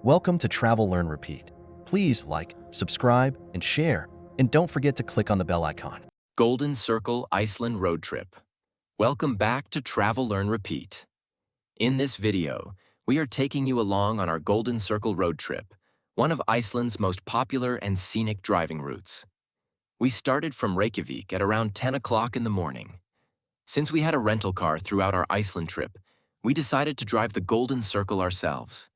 Welcome to Travel, Learn, Repeat. Please like, subscribe, and share, and don't forget to click on the bell icon. Golden Circle Iceland Road Trip. Welcome back to Travel, Learn, Repeat. In this video, we are taking you along on our Golden Circle road trip, one of Iceland's most popular and scenic driving routes. We started from Reykjavík at around 10 o'clock in the morning. Since we had a rental car throughout our Iceland trip, we decided to drive the Golden Circle ourselves.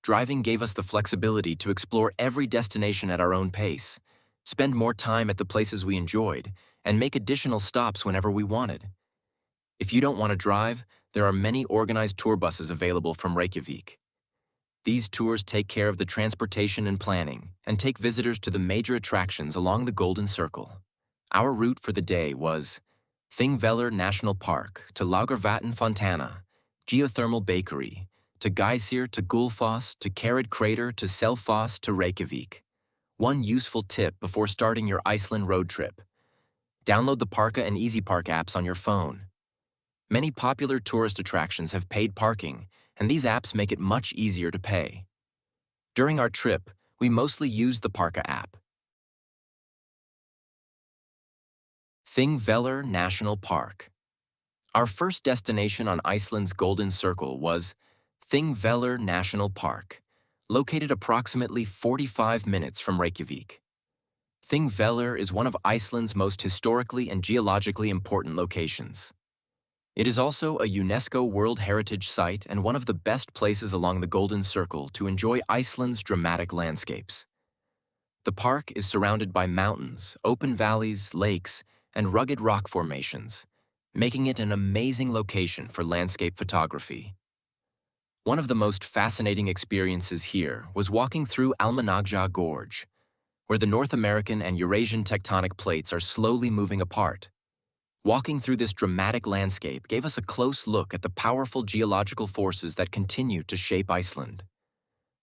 Driving gave us the flexibility to explore every destination at our own pace, spend more time at the places we enjoyed, and make additional stops whenever we wanted. If you don't want to drive, there are many organized tour buses available from Reykjavík. These tours take care of the transportation and planning, and take visitors to the major attractions along the Golden Circle. Our route for the day was Þingvellir National Park to Laugarvatn Fontana, Geothermal Bakery, to Geysir to Gulfos to Kerid crater to Selfoss to Reykjavík. One useful tip before starting your Iceland road trip: download the Parka and EasyPark apps on your phone. Many popular tourist attractions have paid parking, and these apps make it much easier to pay. During our trip, we mostly used the Parka app. Thingvellir National Park. Our first destination on Iceland's Golden Circle was Thingvellir National Park, located approximately 45 minutes from Reykjavík. Thingvellir is one of Iceland's most historically and geologically important locations. It is also a UNESCO World Heritage Site and one of the best places along the Golden Circle to enjoy Iceland's dramatic landscapes. The park is surrounded by mountains, open valleys, lakes, and rugged rock formations, making it an amazing location for landscape photography. One of the most fascinating experiences here was walking through Almannagjá Gorge, where the North American and Eurasian tectonic plates are slowly moving apart. Walking through this dramatic landscape gave us a close look at the powerful geological forces that continue to shape Iceland.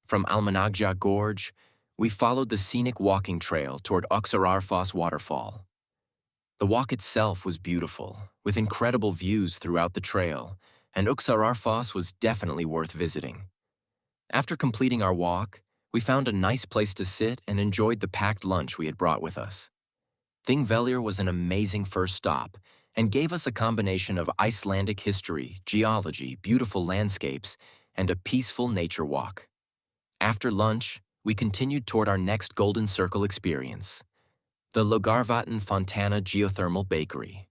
From Almannagjá Gorge, we followed the scenic walking trail toward Öxarárfoss Waterfall. The walk itself was beautiful, with incredible views throughout the trail, and Öxarárfoss was definitely worth visiting. After completing our walk, we found a nice place to sit and enjoyed the packed lunch we had brought with us. Thingvellir was an amazing first stop and gave us a combination of Icelandic history, geology, beautiful landscapes, and a peaceful nature walk. After lunch, we continued toward our next Golden Circle experience, the Laugarvatn Fontana Geothermal Bakery.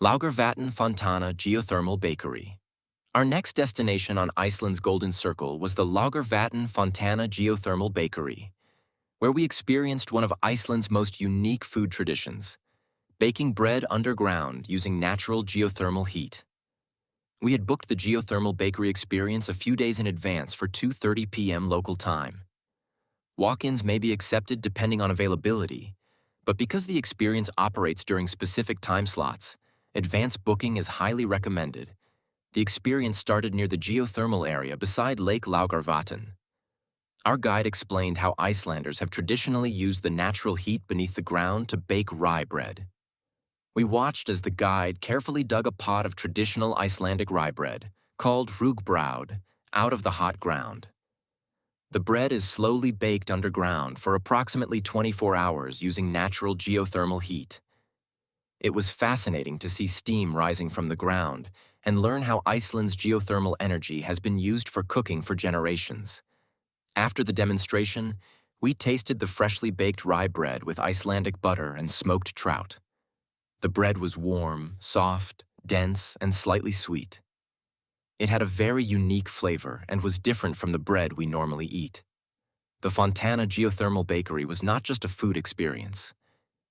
Laugarvatn Fontana Geothermal Bakery. Our next destination on Iceland's Golden Circle was the Laugarvatn Fontana Geothermal Bakery, where we experienced one of Iceland's most unique food traditions, baking bread underground using natural geothermal heat. We had booked the geothermal bakery experience a few days in advance for 2:30 p.m. local time. Walk-ins may be accepted depending on availability, but because the experience operates during specific time slots, advance booking is highly recommended. The experience started near the geothermal area beside Lake Laugarvatn. Our guide explained how Icelanders have traditionally used the natural heat beneath the ground to bake rye bread. We watched as the guide carefully dug a pot of traditional Icelandic rye bread, called rugbrauð, out of the hot ground. The bread is slowly baked underground for approximately 24 hours using natural geothermal heat. It was fascinating to see steam rising from the ground and learn how Iceland's geothermal energy has been used for cooking for generations. After the demonstration, we tasted the freshly baked rye bread with Icelandic butter and smoked trout. The bread was warm, soft, dense, and slightly sweet. It had a very unique flavor and was different from the bread we normally eat. The Fontana Geothermal Bakery was not just a food experience.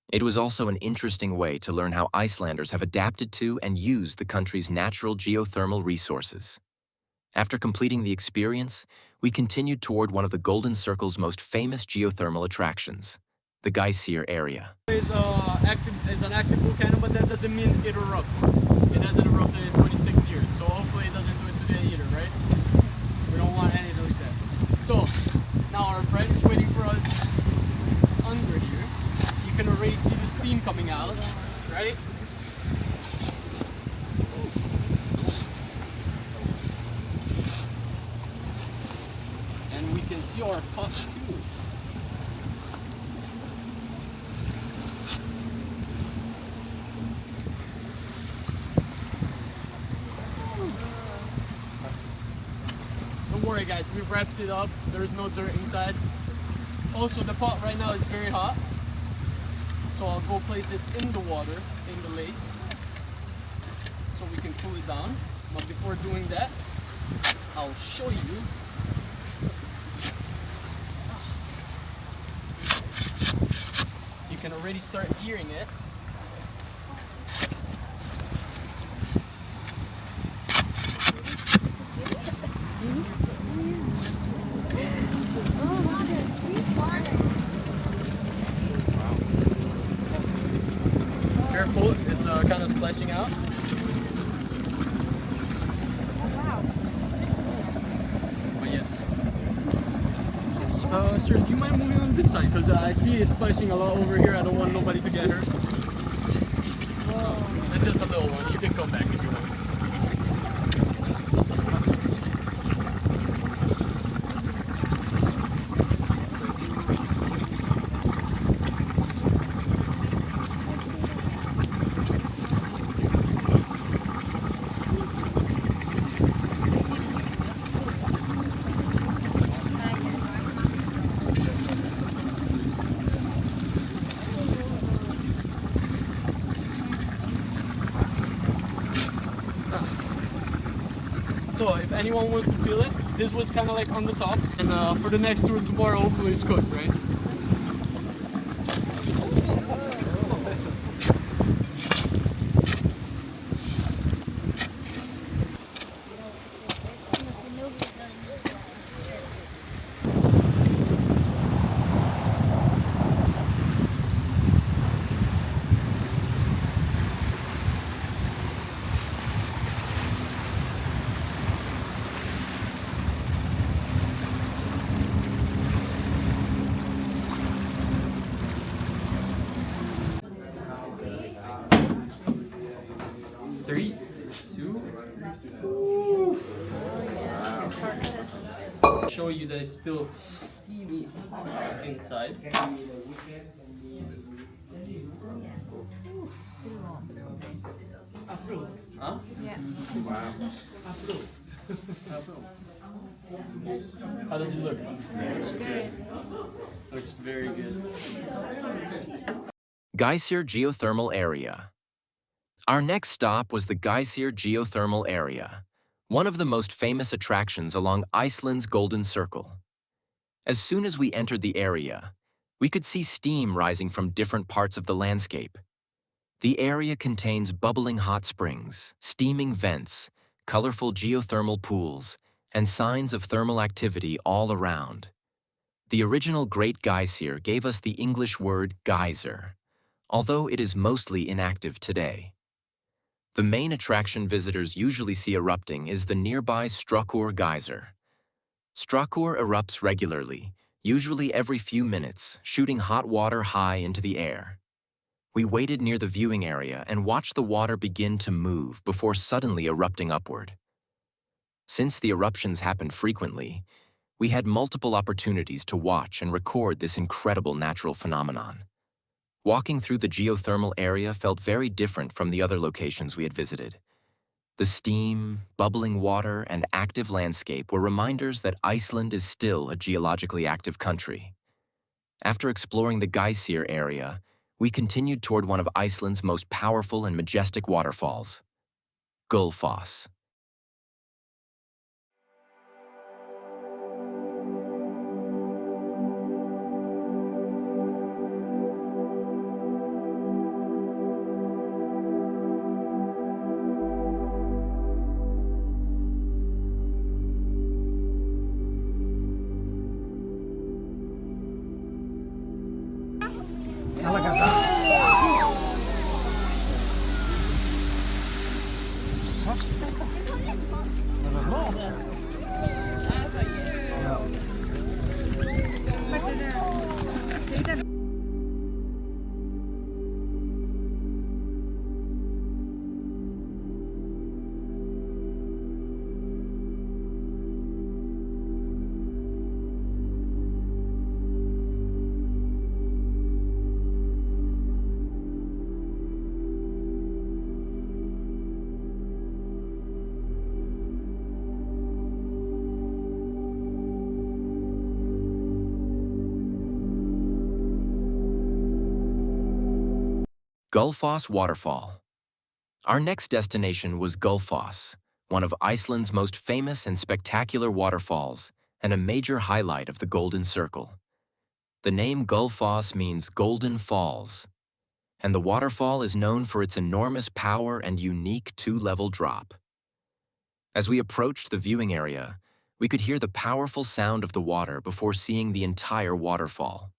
It was also an interesting way to learn how Icelanders have adapted to and used the country's natural geothermal resources. After completing the experience, we continued toward one of the Golden Circle's most famous geothermal attractions, the Geysir area. It's an active volcano, but that doesn't mean it erupts. It hasn't erupted in 26 years, so hopefully it doesn't do it today either, right? We don't want anything like that. So, now our bread is waiting for us under here. You can already see the steam coming out, right? And we can see our pot too. Don't worry guys, we wrapped it up. There's no dirt inside. Also, the pot right now is very hot. So I'll go place it in the water, in the lake, so we can cool it down. But before doing that, I'll show you. You can already start hearing it. Careful, it's kind of splashing out. But yes. Sir, do you mind moving on this side? Because I see it splashing a lot over here. I don't want nobody to get hurt. That's just a little one. You can come back if you want. So if anyone wants to feel it, this was kind of like on the top. And for the next tour tomorrow, hopefully it's cooked, right? Three, two. Show you that it's still steamy inside. Huh? Yeah. Wow. How does it look? Looks good. Looks very good. Geysir Geothermal Area. Our next stop was the Geysir Geothermal area, one of the most famous attractions along Iceland's Golden Circle. As soon as we entered the area, we could see steam rising from different parts of the landscape. The area contains bubbling hot springs, steaming vents, colorful geothermal pools, and signs of thermal activity all around. The original Great Geysir gave us the English word geyser, although it is mostly inactive today. The main attraction visitors usually see erupting is the nearby Strokkur geyser. Strokkur erupts regularly, usually every few minutes, shooting hot water high into the air. We waited near the viewing area and watched the water begin to move before suddenly erupting upward. Since the eruptions happened frequently, we had multiple opportunities to watch and record this incredible natural phenomenon. Walking through the geothermal area felt very different from the other locations we had visited. The steam, bubbling water, and active landscape were reminders that Iceland is still a geologically active country. After exploring the Geysir area, we continued toward one of Iceland's most powerful and majestic waterfalls, Gulfos. Gulfos Waterfall. Our next destination was Gulfos, one of Iceland's most famous and spectacular waterfalls and a major highlight of the Golden Circle. The name Gulfos means Golden Falls, and the waterfall is known for its enormous power and unique two-level drop. As we approached the viewing area, we could hear the powerful sound of the water before seeing the entire waterfall.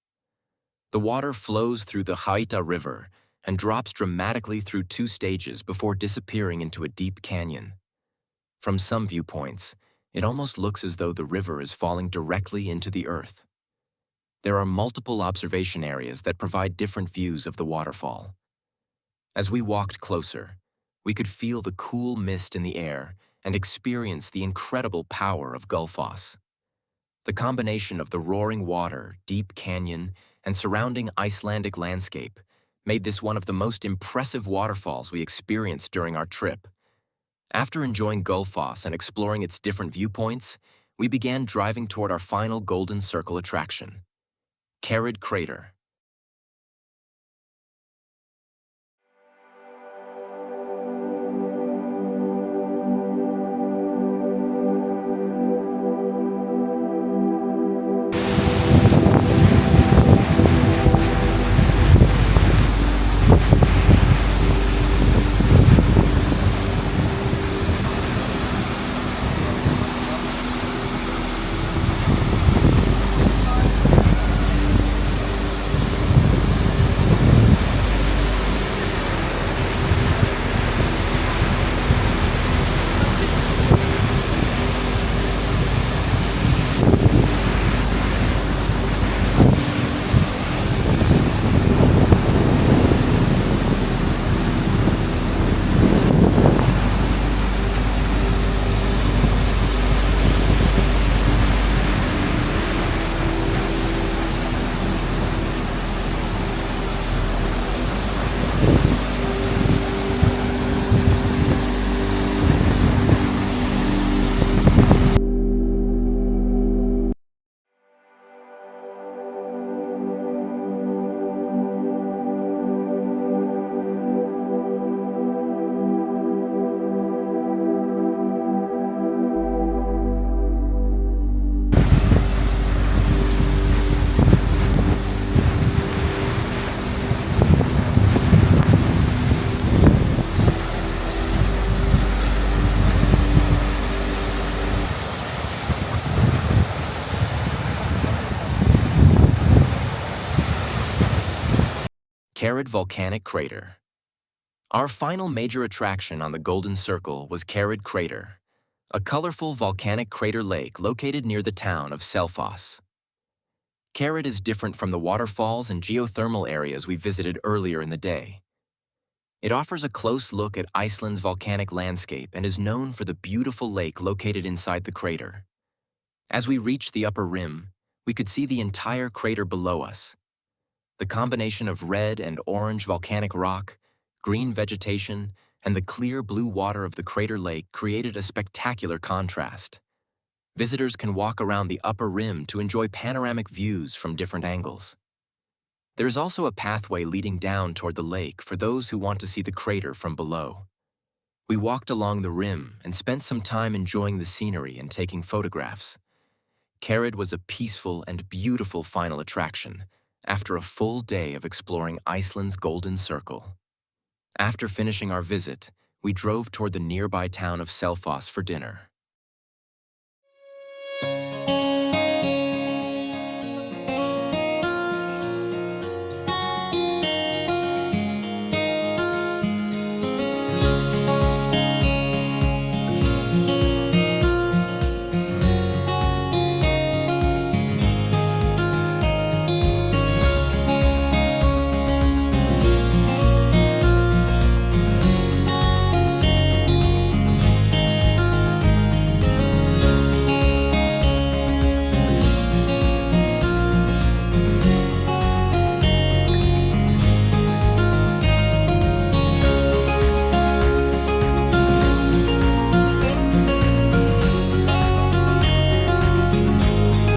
The water flows through the Haita River and drops dramatically through two stages before disappearing into a deep canyon. From some viewpoints, it almost looks as though the river is falling directly into the earth. There are multiple observation areas that provide different views of the waterfall. As we walked closer, we could feel the cool mist in the air and experience the incredible power of Gulfos. The combination of the roaring water, deep canyon, and surrounding Icelandic landscape made this one of the most impressive waterfalls we experienced during our trip. After enjoying Gulfos and exploring its different viewpoints, we began driving toward our final Golden Circle attraction, Kerid Crater. Kerid volcanic crater. Our final major attraction on the Golden Circle was Kerid crater, a colorful volcanic crater lake located near the town of Selfoss. Kerid is different from the waterfalls and geothermal areas we visited earlier in the day. It offers a close look at Iceland's volcanic landscape and is known for the beautiful lake located inside the crater. As we reached the upper rim, we could see the entire crater below us. The combination of red and orange volcanic rock, green vegetation, and the clear blue water of the crater lake created a spectacular contrast. Visitors can walk around the upper rim to enjoy panoramic views from different angles. There is also a pathway leading down toward the lake for those who want to see the crater from below. We walked along the rim and spent some time enjoying the scenery and taking photographs. Kerid was a peaceful and beautiful final attraction after a full day of exploring Iceland's Golden Circle. After finishing our visit, we drove toward the nearby town of Selfoss for dinner.